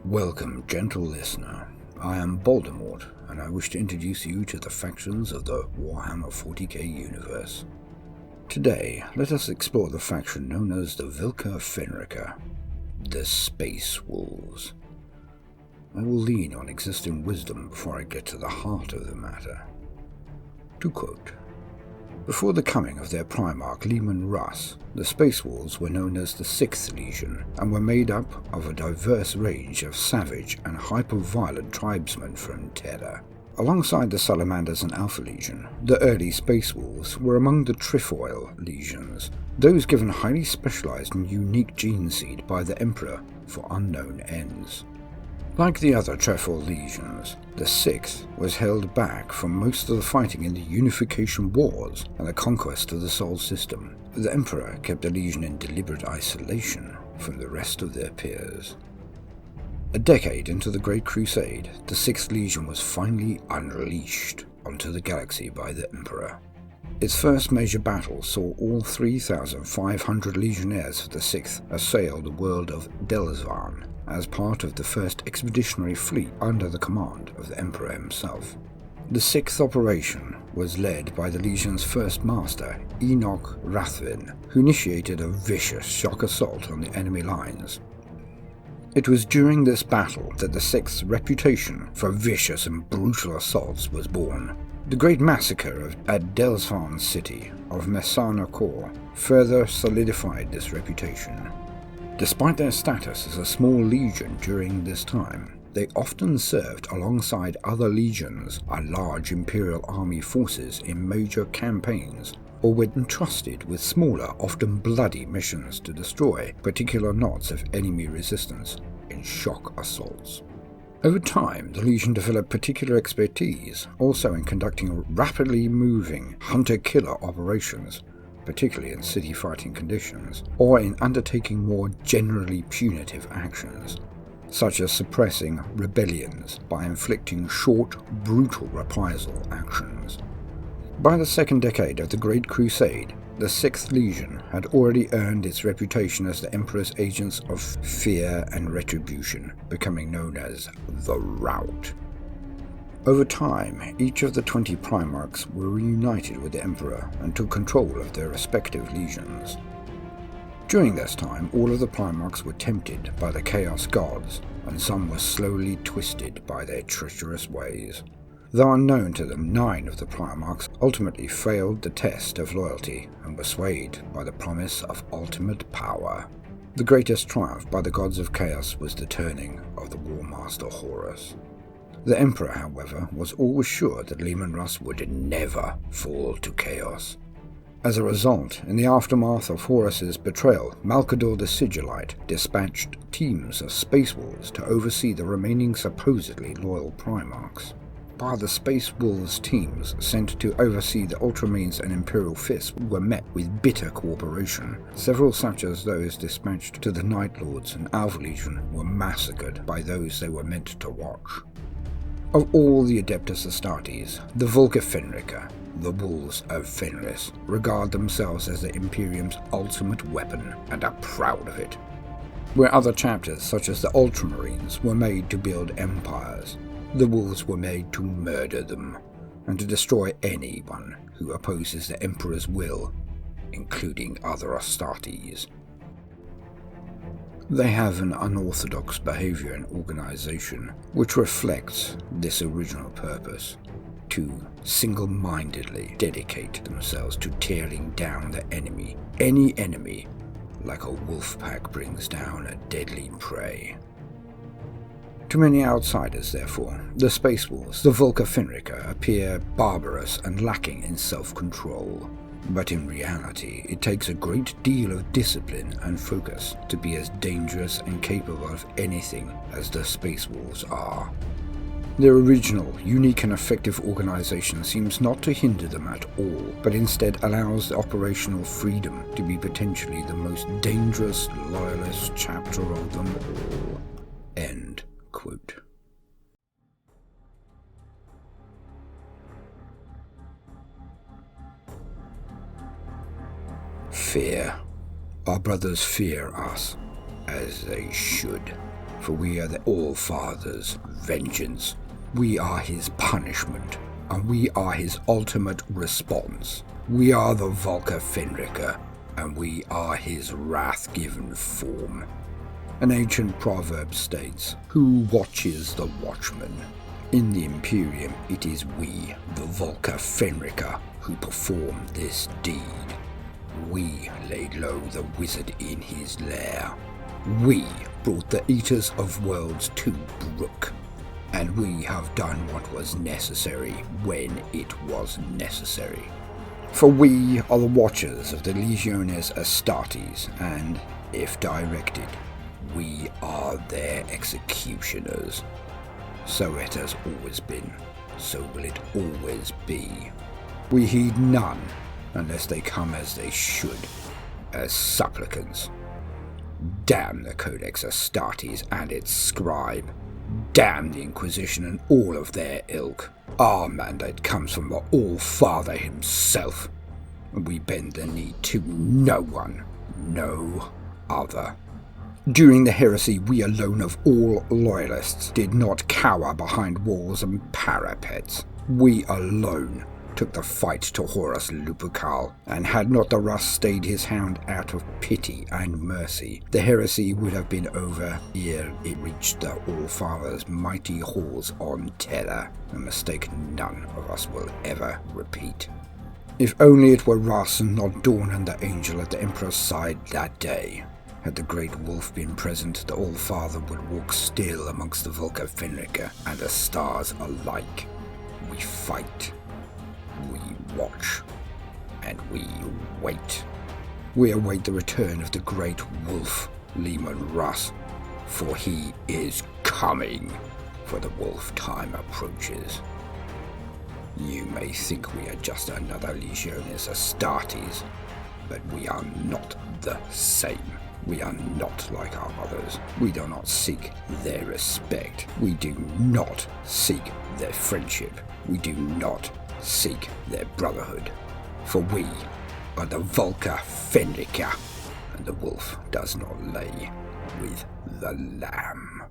Welcome, gentle listener. I am Baldermort, and I wish to introduce you to the factions of the Warhammer 40K universe. Today, let us explore the faction known as the Vlka Fenryka, the Space Wolves. I will lean on existing wisdom before I get to the heart of the matter. To quote, "Before the coming of their Primarch Leman Russ, the Space Wolves were known as the Sixth Legion and were made up of a diverse range of savage and hyper-violent tribesmen from Terra. Alongside the Salamanders and Alpha Legion, the early Space Wolves were among the Trefoil Legions, those given highly specialized and unique gene seed by the Emperor for unknown ends. Like the other Trefoil Legions, the Sixth was held back from most of the fighting in the Unification Wars and the conquest of the Sol System. The Emperor kept the Legion in deliberate isolation from the rest of their peers. A decade into the Great Crusade, the Sixth Legion was finally unleashed onto the galaxy by the Emperor. Its first major battle saw all 3,500 legionnaires of the Sixth assail the world of Delsvan as part of the first expeditionary fleet under the command of the Emperor himself. The sixth operation was led by the Legion's first master, Enoch Rathvin, who initiated a vicious shock assault on the enemy lines. It was during this battle that the Sixth's reputation for vicious and brutal assaults was born. The great massacre at Delsvan city of Messana Kor further solidified this reputation. Despite their status as a small legion during this time, they often served alongside other legions and large Imperial army forces in major campaigns, or were entrusted with smaller, often bloody missions to destroy particular knots of enemy resistance in shock assaults. Over time, the Legion developed particular expertise also in conducting rapidly moving hunter-killer operations, particularly in city fighting conditions, or in undertaking more generally punitive actions, such as suppressing rebellions by inflicting short, brutal reprisal actions. By the second decade of the Great Crusade, the Sixth Legion had already earned its reputation as the Emperor's agents of fear and retribution, becoming known as the Rout. Over time, each of the 20 Primarchs were reunited with the Emperor and took control of their respective legions. During this time, all of the Primarchs were tempted by the Chaos Gods, and some were slowly twisted by their treacherous ways. Though unknown to them, 9 of the Primarchs ultimately failed the test of loyalty and were swayed by the promise of ultimate power. The greatest triumph by the gods of chaos was the turning of the War Master Horus. The Emperor, however, was always sure that Leman Russ would never fall to chaos. As a result, in the aftermath of Horus's betrayal, Malkador the Sigillite dispatched teams of Space Wolves to oversee the remaining supposedly loyal Primarchs. While the Space Wolves teams sent to oversee the Ultramarines and Imperial Fists were met with bitter cooperation, several such as those dispatched to the Night Lords and Alpha Legion were massacred by those they were meant to watch. Of all the Adeptus Astartes, the Vlka Fenryka, the Wolves of Fenris, regard themselves as the Imperium's ultimate weapon and are proud of it. Where other chapters, such as the Ultramarines, were made to build empires, the Wolves were made to murder them, and to destroy anyone who opposes the Emperor's will, including other Astartes. They have an unorthodox behavior and organization which reflects this original purpose, to single-mindedly dedicate themselves to tearing down the enemy, any enemy, like a wolf pack brings down a deadly prey. To many outsiders, therefore, the Space Wolves, the Vlka Fenryka, appear barbarous and lacking in self-control. But in reality, it takes a great deal of discipline and focus to be as dangerous and capable of anything as the Space Wolves are. Their original, unique and effective organization seems not to hinder them at all, but instead allows the operational freedom to be potentially the most dangerous, loyalist chapter of them all. End quote. Fear. Our brothers fear us, as they should. For we are the All-Father's vengeance. We are his punishment, and we are his ultimate response. We are the Vlka Fenryka, and we are his wrath-given form. An ancient proverb states, "Who watches the watchman?" In the Imperium, it is we, the Vlka Fenryka, who perform this deed. We laid low the wizard in his lair. We brought the Eaters of Worlds to Brook. And we have done what was necessary when it was necessary. For we are the watchers of the Legiones Astartes, and, if directed, we are their executioners. So it has always been, so will it always be. We heed none, unless they come as they should, as supplicants. Damn the Codex Astartes and its scribe. Damn the Inquisition and all of their ilk. Our mandate comes from the All-Father himself, and we bend the knee to no one, no other. During the heresy, we alone of all loyalists did not cower behind walls and parapets. We alone took the fight to Horus Lupercal, and had not the Rus stayed his hand out of pity and mercy, the heresy would have been over ere it reached the All-Father's mighty halls on Terra, a mistake none of us will ever repeat. If only it were Rus and not Dawn and the Angel at the Emperor's side that day. Had the Great Wolf been present, the All-Father would walk still amongst the Vlka Fenryka and the stars alike. We fight. We watch, and we wait. We await the return of the Great Wolf, Leman Russ, for he is coming, for the wolf time approaches. You may think we are just another Legiones Astartes, but we are not the same. We are not like our mothers. We do not seek their respect. We do not seek their friendship. We do not seek their brotherhood. For we are the Vlka Fenryka, and the wolf does not lay with the lamb.